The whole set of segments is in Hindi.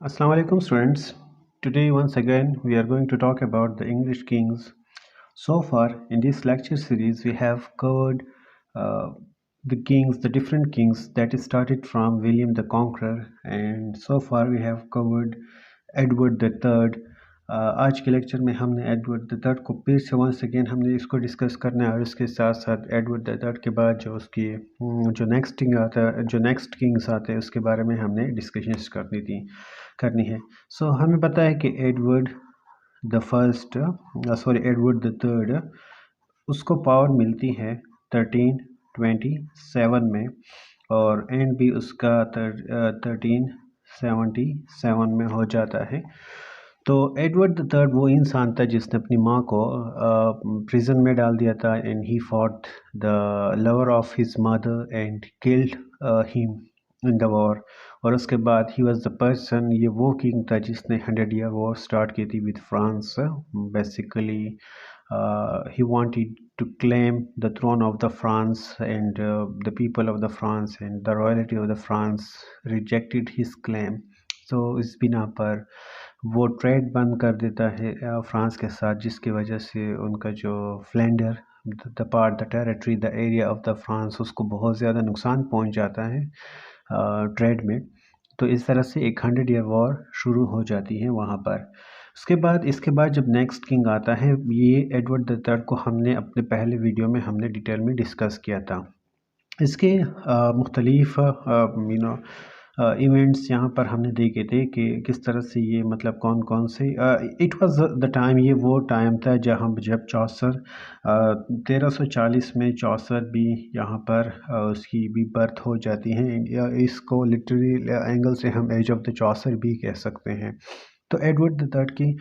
Assalamu alaikum students. Today once again we are going to talk about the English kings. So far in this lecture series we have covered uh, the kings, the different kings that started from William the Conqueror, and so far we have covered Edward the third. आज के लेक्चर में हमने एडवर्ड द थर्ड को फिर से वंस अगेन हमने इसको डिस्कस करना है और उसके साथ साथ एडवर्ड द थर्ड के बाद जो उसकी जो नेक्स्ट किंग आता है, जो नेक्स्ट किंग्स आते हैं उसके बारे में हमने डिस्कशंस करनी है। सो हमें पता है कि Edward the first Edward the third, उसको पावर मिलती है 1327 में और एंड भी उसका 1377 में हो जाता है। तो एडवर्ड द थर्ड वो इंसान था जिसने अपनी माँ को प्रिजन में डाल दिया था and he fought the lover of his mother and killed him in the war. और उसके बाद ही वाज द पर्सन, ये वो किंग था जिसने 100 ईयर वॉर स्टार्ट की थी with France. Basically he wanted to claim the throne of the France, and the people of the France and the royalty of the France rejected his claim. So इस बिना पर वो ट्रेड बंद कर देता है फ्रांस के साथ, जिसकी वजह से उनका जो Flanders the part the territory the area of the France उसको बहुत ज़्यादा नुकसान पहुंच जाता है ट्रेड में। तो इस तरह से एक 100 ईयर वॉर शुरू हो जाती है वहाँ पर। इसके बाद जब नेक्स्ट किंग आता है, ये एडवर्ड द थर्ड को हमने अपने पहले वीडियो में हमने डिटेल में डिस्कस किया था। इसके मुख्तलिफ इवेंट्स यहाँ पर हमने देखे थे कि किस तरह से ये मतलब कौन कौन से इट वाज द टाइम, ये वो टाइम था जब चौसर 1340 में चौसर भी यहाँ पर उसकी भी बर्थ हो जाती है। इसको लिटरली एंगल से हम एज ऑफ द चौसर भी कह सकते हैं। तो एडवर्ड द थर्ड की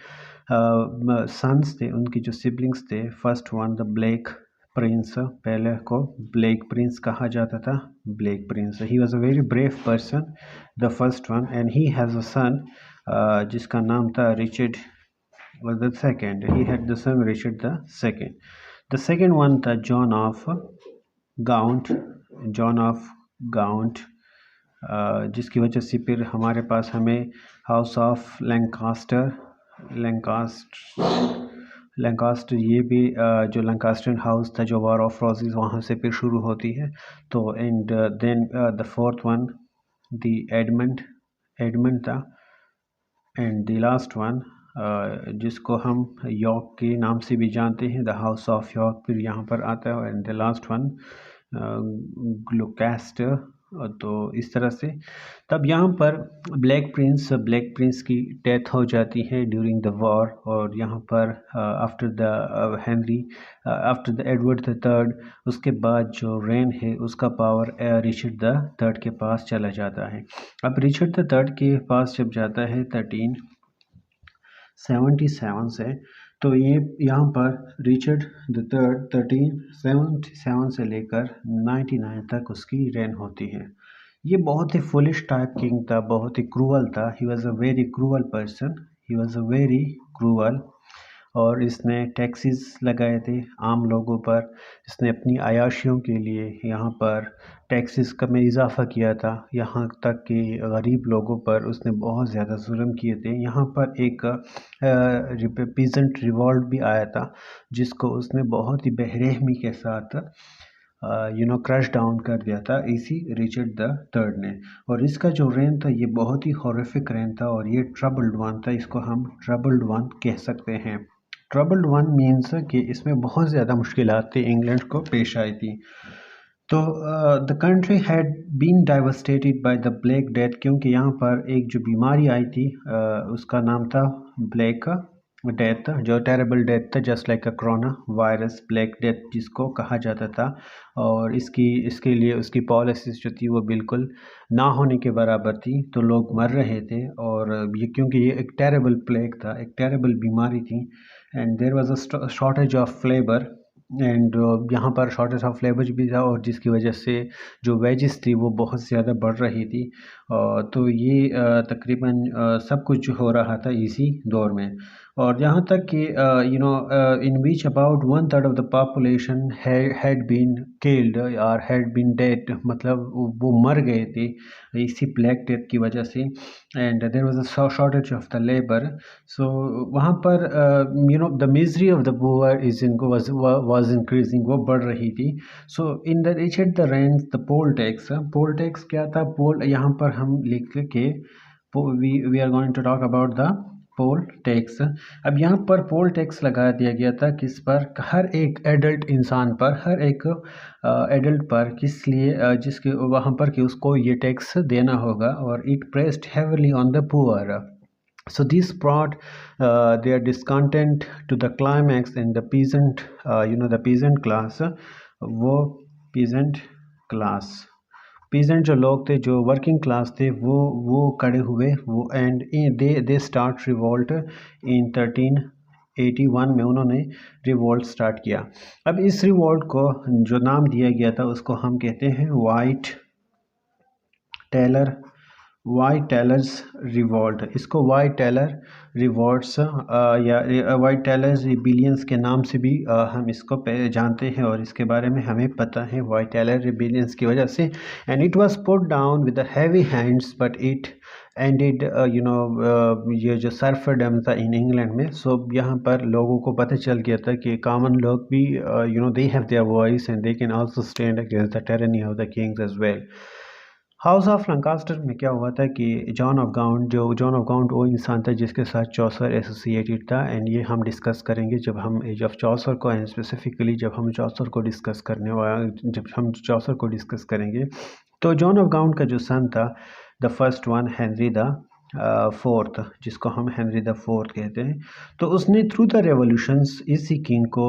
सन्स थे, उनकी जो सिबलिंग्स थे, first one the Black Prince, पहले को ब्लैक प्रिंस कहा जाता था, Black Prince. He was a very brave person, the first one, and he has a son जिसका नाम था Richard the second. He had the son Richard the second. The second one था जॉन ऑफ गाउंट, जिसकी वजह से फिर हमारे पास हमें हाउस ऑफ लैंकास्टर ये भी जो लैंकास्टरियन हाउस था, जो वॉर ऑफ रोजेस वहाँ से फिर शुरू होती है। तो and then the fourth one the Edmund था, एंड द लास्ट वन जिसको हम यॉर्क के नाम से भी जानते हैं, द हाउस ऑफ यॉर्क फिर यहाँ पर आता है, एंड द लास्ट वन ग्लुकास्टर। तो इस तरह से तब यहाँ पर ब्लैक प्रिंस की डेथ हो जाती है ड्यूरिंग द वॉर। और यहाँ पर after the Edward the third, उसके बाद जो रेन है उसका पावर रिचर्ड द थर्ड के पास चला जाता है। अब रिचर्ड द थर्ड के पास जब जाता है 1377 से, तो ये यहाँ पर रिचर्ड द थर्ड 1377 से लेकर 99 तक उसकी रेन होती है। ये बहुत ही फुलिश टाइप किंग था, बहुत ही क्रूअल था। ही was a very cruel person, he was a very cruel. और इसने टैक्सेस लगाए थे आम लोगों पर, इसने अपनी आयाशियों के लिए यहाँ पर टैक्सेस का में इजाफ़ा किया था, यहाँ तक कि गरीब लोगों पर उसने बहुत ज़्यादा जुल्म किए थे। यहाँ पर एक पीजेंट रिवॉल्ट भी आया था जिसको उसने बहुत ही बेरहमी के साथ क्रश डाउन कर दिया था इसी रिचर्ड द थर्ड ने। और इसका जो रेन था ये बहुत ही हॉरिफिक रेन था और ये ट्रबल्ड वन था, इसको हम ट्रबल्ड वन कह सकते हैं। ट्रबल्ड वन मीन्स कि इसमें बहुत ज़्यादा मुश्किलात इंग्लैंड को पेश आई थी। तो the country had been devastated by the Black Death, क्योंकि यहाँ पर एक जो बीमारी आई थी उसका नाम था ब्लैक डेथ, जो टेरेबल डेथ था, जस्ट लाइक अ कोरोना वायरस, ब्लैक डेथ जिसको कहा जाता था। और इसके लिए उसकी पॉलिसीज जो थी वो बिल्कुल ना होने के बराबर थी, तो लोग मर रहे थे। और ये क्योंकि ये एक टेरेबल प्लेग था, एक टेरेबल बीमारी थी, and there was a shortage of labour, and यहाँ पर शॉर्टेज ऑफ लेबर भी था, और जिसकी वजह से जो वेजेस थी वो बहुत ज़्यादा बढ़ रही थी। तो ये तकरीबन सब कुछ हो रहा था इसी दौर में। और यहाँ तक कि in which about 1/3 of the population had been killed और हैड बीन डेड, मतलब वो मर गए थे इसी ब्लैक डेथ की वजह से। And there was a shortage of the labour. So वहाँ पर the misery of the poor is in was increasing, वो बढ़ रही थी। So in the reached the rent the poll tax क्या था? पोल यहाँ पर हम लिख के we are going to talk about the poll tax. अब यहाँ पर पोल टैक्स लगा दिया गया था किस पर? हर एक एडल्ट इंसान पर, हर एक एडल्ट पर। किस लिए? जिसके वहाँ पर कि उसको ये टैक्स देना होगा। और it pressed heavily on the poor. So this brought their discontent to the climax, and the peasant, the peasant class, वो peasant class, पीजेंट जो लोग थे, जो वर्किंग क्लास थे, वो खड़े हुए, वो and they start revolt in 1381 में उन्होंने रिवोल्ट स्टार्ट किया। अब इस रिवोल्ट को जो नाम दिया गया था उसको हम कहते हैं वाइट टेलर्स रिवोल्ट। इसको वाइट टेलर रिवोल्ट्स या वाइट टेलर्स रिबिलियंस के नाम से भी हम इसको जानते हैं, और इसके बारे में हमें पता है वाइट टेलर रिबिलियंस की वजह से। And it was put down with the heavy hands but it ended ये जो सर्फडम था इन इंग्लैंड में। सो यहाँ पर लोगों को पता चल गया था कि कॉमन लोग भी they have their voice and they can also stand against the tyranny of the kings as well. House of Lancaster में क्या हुआ था कि जॉन ऑफ गाउंट वो इंसान था जिसके साथ चौसर एसोसिएटेड था। एंड ये हम डिस्कस करेंगे जब हम एज ऑफ चौसर को, एंड स्पेसिफिकली जब हम चौसर को डिस्कस करेंगे। तो जॉन ऑफ गाउंट का जो सन था, the first one, Henry the fourth, जिसको हम हेनरी द फोर्थ कहते हैं, तो उसने थ्रू द रेवोल्यूशंस इसी किंग को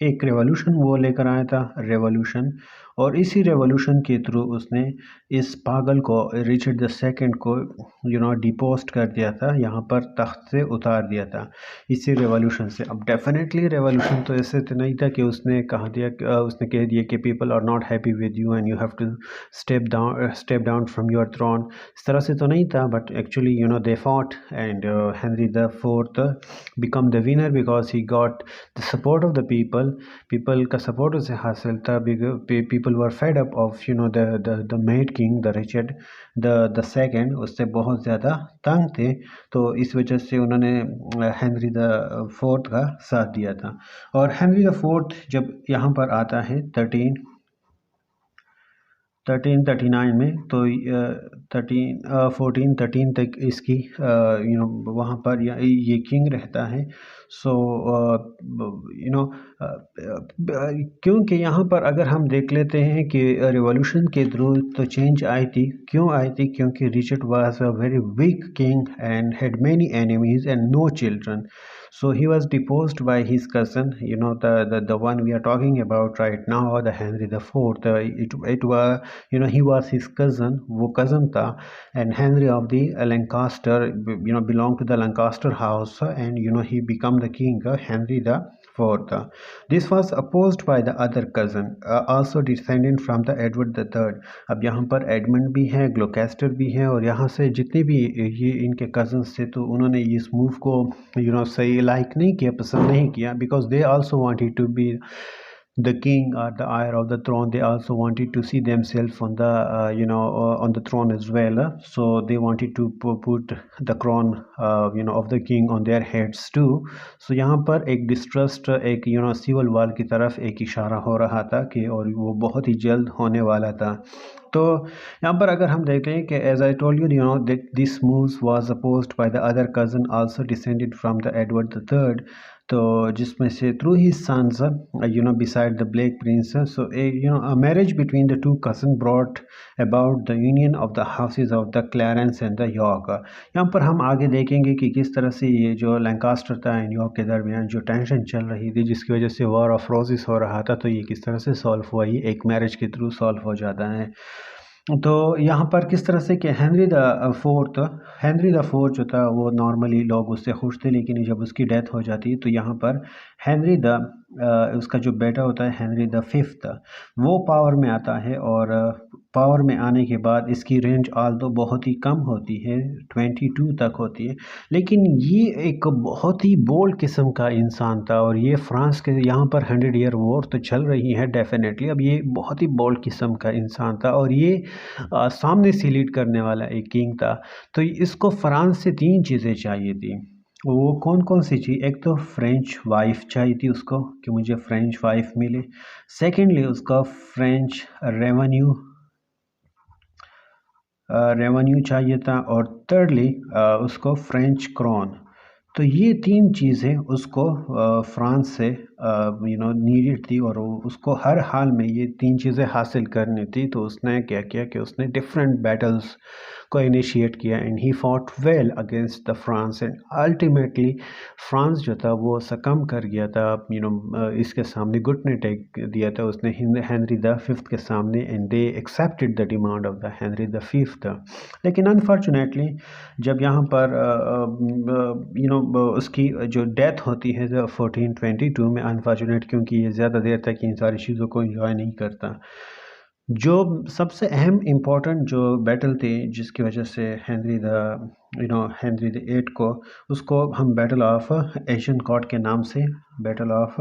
एक रेवोल्यूशन वो लेकर आया था, रेवोल्यूशन। और इसी रेवोल्यूशन के थ्रू उसने इस पागल को, रिचर्ड द सेकंड को डिपोस्ट कर दिया था, यहाँ पर तख्त से उतार दिया था इसी रेवोल्यूशन से। अब डेफिनेटली रेवोल्यूशन तो ऐसे तो नहीं था कि उसने कह दिया कि people are not happy with you and you have to step down from your throne, इस तरह से तो नहीं था। But actually they fought and Henry the fourth become the winner because he got the support of the people का सपोर्ट उसे हासिल था। People were fed up of the mad king the Richard the second, उससे बहुत ज़्यादा तंग थे। तो इस वजह से उन्होंने हेनरी द फोर्थ का साथ दिया था। और हेनरी द फोर्थ जब यहाँ पर आता है 1339 में, तो 1413 तक इसकी वहाँ पर ये किंग रहता है। सो क्योंकि यहाँ पर अगर हम देख लेते हैं कि रिवॉल्यूशन के थ्रू तो चेंज आई थी। क्यों आई थी? क्योंकि Richard was a very weak king and had many enemies and no children. So he was deposed by his cousin, the one we are talking about right now, the Henry the Fourth. It was, he was his cousin, वो cousin था, and Henry of the Lancaster, belonged to the Lancaster house, and he became the king, Henry the Fourth. This was opposed by the other cousin, also descended from the Edward the Third. अब यहाँ पर एडमंड भी है, ग्लोकेस्टर भी है, और यहाँ से जितने भी ये इनके कजन्स थे, तो उन्होंने इस मूव को सही लाइक नहीं किया, पसंद नहीं किया, because they also wanted to be the king or the heir of the throne. They also wanted to see themselves on the on the throne as well. So they wanted to put the crown of the king on their heads too. So यहाँ पर एक डिस्ट्रस्ट, एक सिविल वार की तरफ एक इशारा हो रहा था कि, और वो बहुत ही जल्द होने वाला था। तो यहाँ पर अगर हम देखते हैं कि as I told you that this move was opposed by the other cousin also descended from the Edward the Third, तो जिसमें से through his sons beside the Black Prince. So a marriage between the two cousins brought about the union of the houses of the Clarence and the York. यहाँ पर हम आगे देखेंगे कि किस तरह से ये जो लैंकास्टर था एंड यॉर्क के दरमियान जो टेंशन चल रही थी, जिसकी वजह से वॉर ऑफ रोजेस हो रहा था, तो ये किस तरह से सॉल्व हुआ, ये एक मैरिज के थ्रू सॉल्व हो जाता है। तो यहाँ पर किस तरह से कि हेनरी द फोर्थ जो था, वो नॉर्मली लोग उससे खुश थे, लेकिन जब उसकी डेथ हो जाती है, तो यहाँ पर उसका जो बेटा होता है हेनरी द फिफ्थ, वो पावर में आता है। और पावर में आने के बाद इसकी रेंज आल तो बहुत ही कम होती है, 22 तक होती है, लेकिन ये एक बहुत ही बोल्ड किस्म का इंसान था। और ये फ्रांस के यहाँ पर 100 ईयर वॉर तो चल रही है डेफिनेटली। अब ये बहुत ही बोल्ड किस्म का इंसान था और ये सामने से लीड करने वाला एक किंग था। तो इसको फ्रांस से 3 चीज़ें चाहिए थी। वो कौन कौन सी चीज़, एक तो फ्रेंच वाइफ चाहिए थी उसको कि मुझे फ्रेंच वाइफ मिले। सेकेंडली उसका फ्रेंच रेवेन्यू रेवेन्यू चाहिए था। और थर्डली उसको फ्रेंच क्राउन। तो ये 3 चीज़ें उसको फ्रांस से नीडेड थी और उसको हर हाल में ये 3 चीज़ें हासिल करनी थी। तो उसने क्या किया कि उसने डिफरेंट बैटल्स को इनिशिएट किया and he fought well against the France and ultimately France जो था वो सकम कर गया था। इसके सामने घुटने टेक दिया था उसने हेनरी द फिफ्थ के सामने and they accepted the demand of the Henry the fifth. लेकिन अनफॉर्चुनेटली जब यहाँ पर उसकी जो डेथ होती है 1422 में, अनफॉर्चुनेट क्योंकि ये ज़्यादा देर तक इन सारी चीज़ों को इंजॉय नहीं करता। जो सबसे अहम इम्पोर्टेंट जो बैटल थी जिसकी वजह से हेनरी द एट को उसको हम बैटल ऑफ एशियन कॉर्ड के नाम से, बैटल ऑफ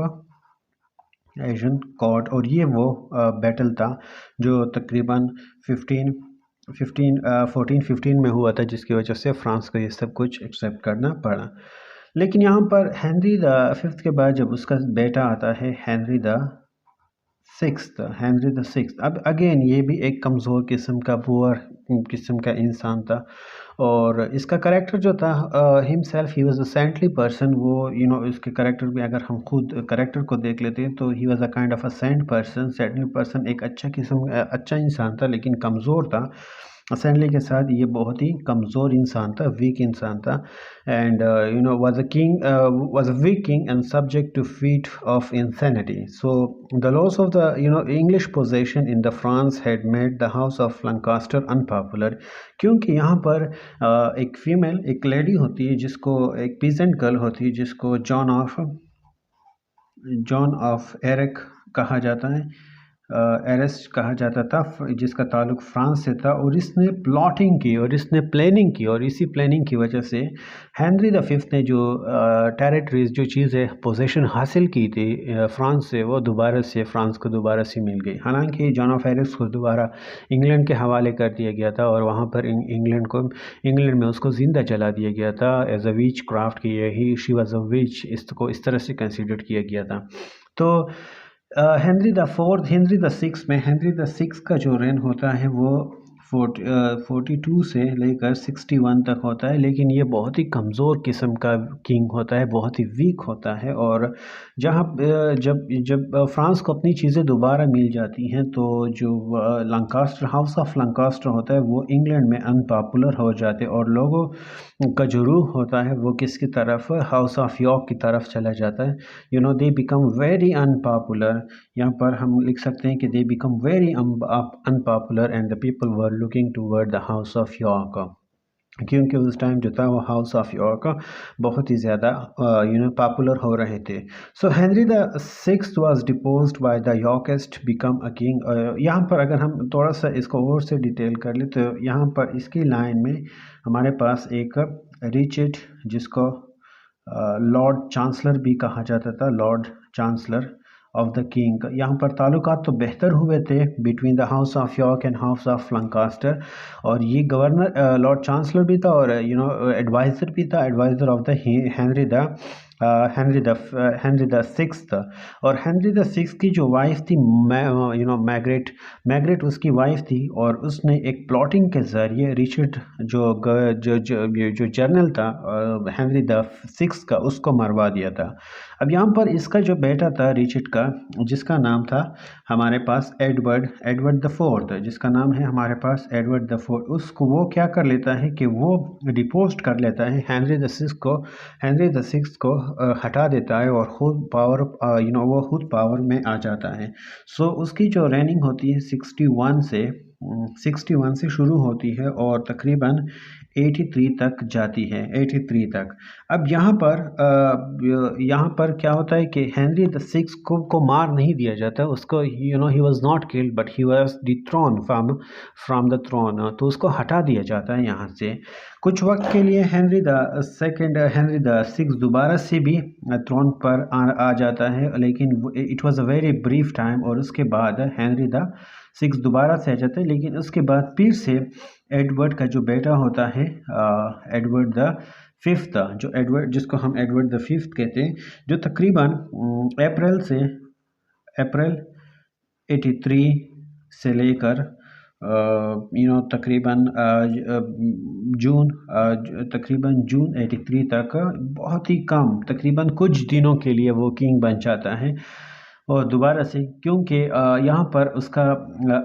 एशियन कॉर्ड, और ये वो बैटल था जो तकरीबन 1415 में हुआ था, जिसकी वजह से फ्रांस को ये सब कुछ एक्सेप्ट करना पड़ा। लेकिन यहाँ पर हेनरी द फिफ्थ के बाद जब उसका बेटा आता है हेनरी द सिक्स्थ, अब अगेन ये भी एक कमज़ोर किस्म का पुअर किस्म का इंसान था। और इसका करेक्टर जो था himself he was a saintly person. वो इसके करेक्टर में अगर हम खुद करेक्टर को देख लेते हैं तो he was a kind of a saintly person, एक अच्छा इंसान था लेकिन कमज़ोर था। असेंबली के साथ ये बहुत ही कमज़ोर इंसान था, वीक इंसान था। And was a weak king and subject to feat of insanity. So the loss of the English possession in the France had made the House of Lancaster unpopular. क्योंकि यहाँ पर एक लेडी होती है जिसको, एक पीजेंट गर्ल होती है जिसको जॉन ऑफ एरिक कहा जाता है, एरेस्ट कहा जाता था, जिसका ताल्लुक फ्रांस से था। और इसने प्लॉटिंग की और इसने प्लानिंग की और इसी प्लानिंग की वजह से हेनरी द फिफ्थ ने जो टेरिटरीज, जो चीज़ें पोजीशन हासिल की थी फ्रांस से, वो दोबारा से फ्रांस को दोबारा से मिल गई। हालांकि जॉन ऑफ एरिक को दोबारा इंग्लैंड के हवाले कर दिया गया था और वहाँ पर इंग्लैंड में उसको ज़िंदा जला दिया गया था एज अ विच क्राफ्ट की, यही शी वॉज अ विच, इसको इस तरह से कंसिडर किया गया था। तो हेनरी द सिक्स में, हेनरी द सिक्स का जो रेन होता है वो 42 से लेकर 61 तक होता है। लेकिन ये बहुत ही कमज़ोर किस्म का किंग होता है, बहुत ही वीक होता है। और जहाँ जब फ्रांस को अपनी चीज़ें दोबारा मिल जाती हैं तो जो लंकास्टर, हाउस ऑफ लंकास्टर होता है वो इंग्लैंड में अनपॉपुलर हो जाते हैं और लोगों का जो रूह होता है वो किसकी तरफ, हाउस ऑफ यॉर्क की तरफ चला जाता है। They become very unpopular. यहाँ पर हम लिख सकते हैं कि they become very unpopular and the people were looking toward the house of York, क्योंकि उस टाइम जो था वो हाउस ऑफ यॉर्क बहुत ही ज़्यादा पॉपुलर हो रहे थे। So Henry the sixth was deposed by the Yorkist become a king. यहाँ पर अगर हम थोड़ा सा इसको और से डिटेल कर ले तो यहाँ पर इसकी लाइन में हमारे पास एक रिचर्ड, जिसको लॉर्ड चांसलर भी कहा जाता था, Lord chancellor of the king. यहाँ पर ताल्लुकात तो बेहतर हुए थे between the house of York and house of Lancaster. और ये गवर्नर लॉर्ड चांसलर भी था और एडवाइज़र भी था, adviser of the Henry the sixth. और हेनरी द सिक्स्थ की जो वाइफ थी मैग्रेट उसकी वाइफ थी और उसने एक प्लॉटिंग के ज़रिए रिचर्ड जो जर्नल था हेनरी द सिक्स्थ का, उसको मरवा दिया था। अब यहाँ पर इसका जो बेटा था रिचर्ड का, जिसका नाम था हमारे पास एडवर्ड द फोर्थ, जिसका नाम है हमारे पास एडवर्ड द फोर्थ, उसको वो क्या कर लेता है कि वो डिपोस्ट कर लेता है हेनरी द सिक्स्थ को हटा देता है और खुद पावर वो खुद पावर में आ जाता है। सो उसकी जो रेनिंग होती है 61 से 61 से शुरू होती है और तकरीबन 83 तक जाती है, 83 तक। अब यहाँ पर क्या होता है कि हेनरी द सिक्स को मार नहीं दिया जाता, उसको ही was not killed but he was dethrone from the throne, तो उसको हटा दिया जाता है यहाँ से। कुछ वक्त के लिए हेनरी द सिक्स दोबारा से भी थ्रोन पर आ जाता है, लेकिन it was a very brief time, और उसके बाद हेनरी द सिक्स दोबारा से आ जाता है। लेकिन उसके बाद फिर से एडवर्ड का जो बेटा होता है, एडवर्ड द फिफ्थ, जो एडवर्ड जिसको हम एडवर्ड द फिफ्थ कहते हैं, जो तकरीबन अप्रैल 83 से लेकर तकरीबन जून 83 तक, बहुत ही कम, तकरीबन कुछ दिनों के लिए वो किंग बन जाता है। और दोबारा से क्योंकि यहाँ पर उसका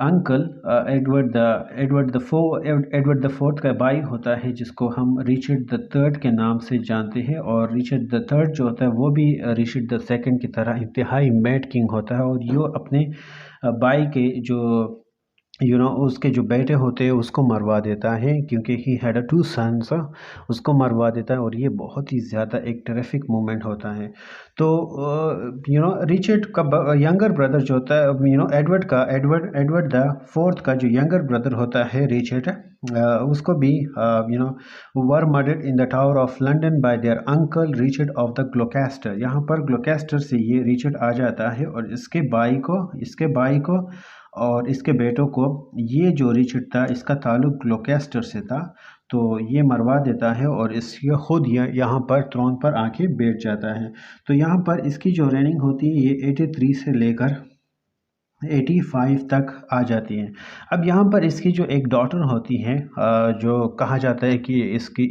अंकल एडवर्ड द फोर्थ का भाई होता है, जिसको हम रिचर्ड द थर्ड के नाम से जानते हैं, और रिचर्ड द थर्ड जो होता है वो भी रिचर्ड द सेकंड की तरह इंतहाई मैड किंग होता है, और ये अपने भाई के जो उसके जो बेटे होते हैं उसको मरवा देता है, क्योंकि ही हैड 2 सन्स, उसको मरवा देता है, और ये बहुत ही ज़्यादा एक टेरिफिक मोमेंट होता है। तो रिचर्ड का यंगर ब्रदर जो होता है, एडवर्ड द फोर्थ का जो यंगर ब्रदर होता है रिचर्ड, उसको भी were murdered in the Tower of London by their uncle Richard of the Gloucester. यहाँ पर ग्लोकेस्टर से ये रिचर्ड आ जाता है, और इसके भाई को और इसके बेटों को, ये जो रिचर्ड था इसका ताल्लुक ग्लोकेस्टर से था, तो ये मरवा देता है, और इसके खुद यहाँ पर थ्रोन पर आके बैठ जाता है। तो यहाँ पर इसकी जो रेनिंग होती है ये 83 से लेकर 85 तक आ जाती है। अब यहाँ पर इसकी जो एक डॉटर होती है, जो कहा जाता है कि इसकी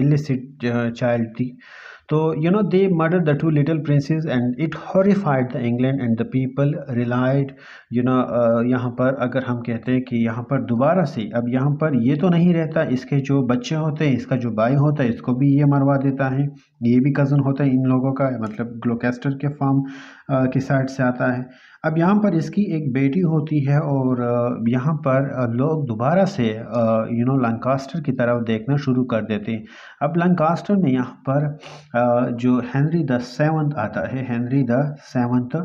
इलिसिट चाइल्ड थी, तो they murdered the two little princes and it horrified the England and the people relied यहाँ पर अगर हम कहते हैं कि यहाँ पर दोबारा से, अब यहाँ पर ये तो नहीं रहता, इसके जो बच्चे होते हैं, इसका जो भाई होता है, इसको भी ये मरवा देता है, ये भी कज़न होता है इन लोगों का, मतलब ग्लोकेस्टर के फार्म की साइड से आता है। अब यहाँ पर इसकी एक बेटी होती है, और यहाँ पर लोग दोबारा से लंकास्टर की तरफ देखना शुरू कर देते हैं। अब लंकास्टर में यहाँ पर जो हेनरी द सेवंथ आता है, हेनरी द सेवंथ।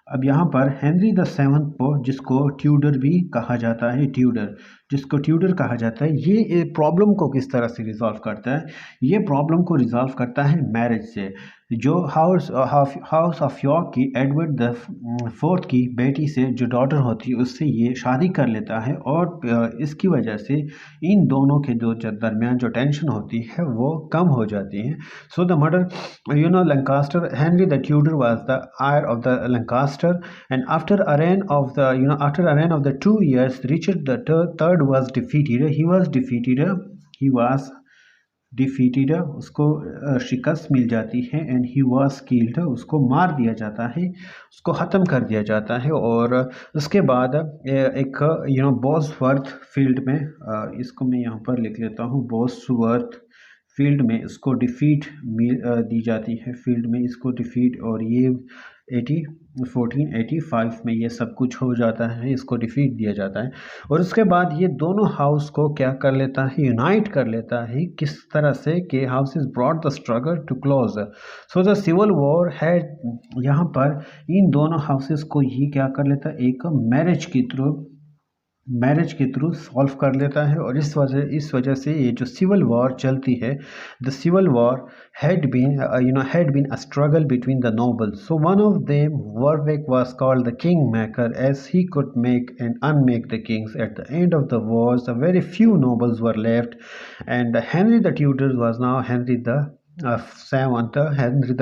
अब यहाँ पर हेनरी द सेवंथ को, जिसको ट्यूडर भी कहा जाता है, ट्यूडर कहा जाता है, ये प्रॉब्लम को किस तरह से रिजॉल्व करता है? ये प्रॉब्लम को रिजॉल्व करता है मैरिज से। जो हाउस ऑफ यॉर्क की एडवर्ड द फोर्थ की बेटी से जो डॉटर होती है उससे ये शादी कर लेता है, और इसकी वजह से इन दोनों के दरमियान जो टेंशन होती है वो कम हो जाती है। So the murder Lancaster, Henry the Tudor was the heir of the Lancaster, and after a reign of the 2 years, Richard the third was defeated, उसको शिकस्त मिल जाती है, एंड ही वाज किल्ड, उसको मार दिया जाता है, उसको ख़त्म कर दिया जाता है। और उसके बाद एक बॉसवर्थ फील्ड में, इसको मैं यहाँ पर लिख लेता हूँ, बॉसवर्थ फील्ड में इसको डिफीट दी जाती है, फील्ड में इसको डिफीट, और ये 1485 में ये सब कुछ हो जाता है, इसको डिफीट दिया जाता है। और उसके बाद ये दोनों हाउस को क्या कर लेता है, यूनाइट कर लेता है, किस तरह से कि house is brought the struggle to close. So the civil war है, यहाँ पर इन दोनों हाउसेस को ये क्या कर लेता है, एक मैरिज के थ्रू सॉल्व कर लेता है। और इस वजह से ये जो सिविल वॉर चलती है, the civil war had been a struggle between the nobles. So one of them, Warwick, was called the kingmaker, as he could make and unmake the kings. At the end of the wars, a very few nobles were left, and Henry the Tudor was now Henry the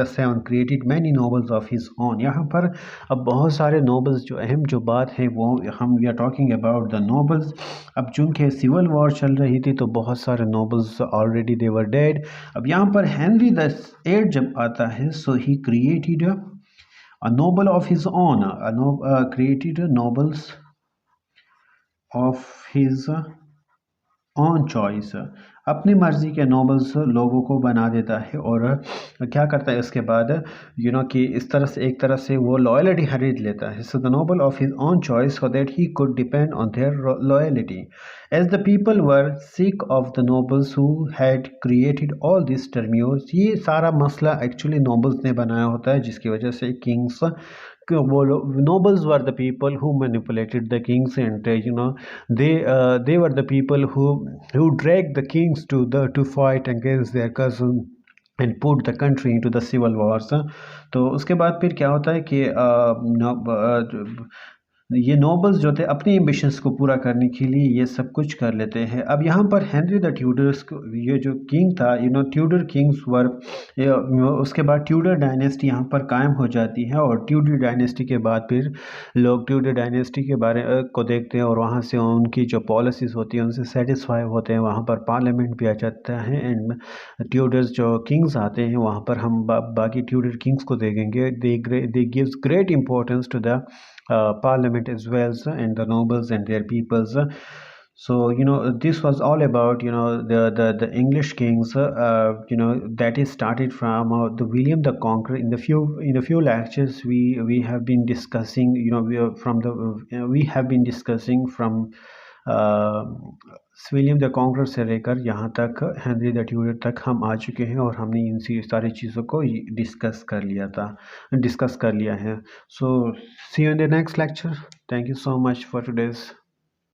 seven created many novels of his own. यहाँ पर अब बहुत सारे नॉवेल्स, जो अहम जो बात है वो we are talking about the novels. अब चूंकि सिविल वॉर चल रही थी तो बहुत सारे nobles already they were dead. अब यहाँ पर हेनरी द एट जब आता है, so he created a noble of his own, created nobles of his own choice. अपनी मर्ज़ी के नोबल्स लोगों को बना देता है और क्या करता है इसके बाद कि इस तरह से एक तरह से वो लॉयल्टी खरीद लेता है. So the noble of his own choice so that he could depend on their loyalty. As the people were sick of the nobles who had created all this turmoils. ये सारा मसला एक्चुअली नोबल्स ने बनाया होता है जिसकी वजह से किंग्स वो nobles were the people who manipulated the kings, and they were the people who dragged the kings to fight against their cousin and put the country into the civil wars. तो उसके बाद फिर क्या होता है कि ये नोबल्स जो थे अपनी एम्बिशंस को पूरा करने के लिए ये सब कुछ कर लेते हैं. अब यहाँ पर हेनरी द ट्यूडर्स ये जो किंग था, ट्यूडर किंग्स वर, उसके बाद ट्यूडर डायनेस्टी यहाँ पर कायम हो जाती है और ट्यूडर डायनेस्टी के बाद फिर लोग ट्यूडर डायनेस्टी के बारे को देखते हैं और वहाँ से उनकी जो पॉलिसीज़ होती हैं उनसे सेटिस्फाई होते हैं. वहाँ पर पार्लियामेंट भी आ जाता है एंड ट्यूडर्स जो किंग्स आते हैं वहाँ पर हम बाकी ट्यूडर किंग्स को देखेंगे. They gives great importance to the parliament as well, and the nobles and their peoples. So this was all about the English kings, that is started from the William the Conqueror. In the few lectures we have been discussing, we have been discussing from William the conqueror से लेकर यहाँ तक हेनरी द ट्यूडर तक हम आ चुके हैं और हमने इन सारी चीज़ों को डिस्कस कर लिया है. So see you in the next lecture. Thank you so much for today's.